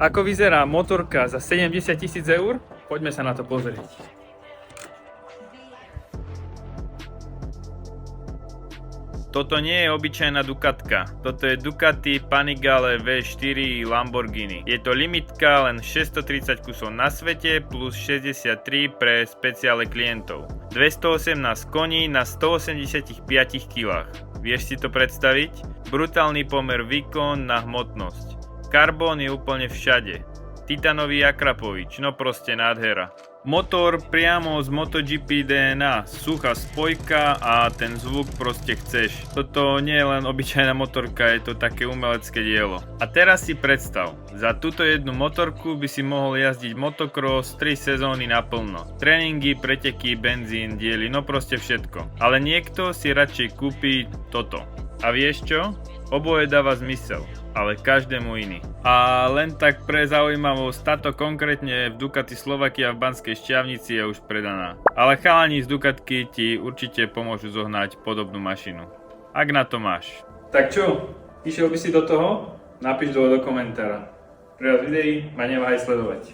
Ako vyzerá motorka za 70 000 eur? Poďme sa na to pozrieť. Toto nie je obyčajná Ducatka, toto je Ducati Panigale V4 Lamborghini. Je to limitka len 630 kusov na svete plus 63 pre speciále klientov. 218 koní na 185 kg. Vieš si to predstaviť? Brutálny pomer výkon na hmotnosť. Karbón je úplne všade. Titanový Akrapovič, no proste nádhera. Motor priamo z MotoGP DNA, suchá spojka a ten zvuk proste chceš. Toto nie je len obyčajná motorka, je to také umelecké dielo. A teraz si predstav, za túto jednu motorku by si mohol jazdiť motocross 3 sezóny naplno. Tréningy, preteky, benzín, diely, no proste všetko. Ale niekto si radšej kúpi toto. A vieš čo? Oboje dáva zmysel, ale každému iný. A len tak pre zaujímavosť, táto konkrétne v Ducati Slovakia v Banskej Štiavnici je už predaná. Ale chalani z Ducatky ti určite pomôžu zohnať podobnú mašinu. Ak na to máš. Tak čo? Išiel by si do toho? Napíš dole do komentára. Pre vás videí ma neváhaj sledovať.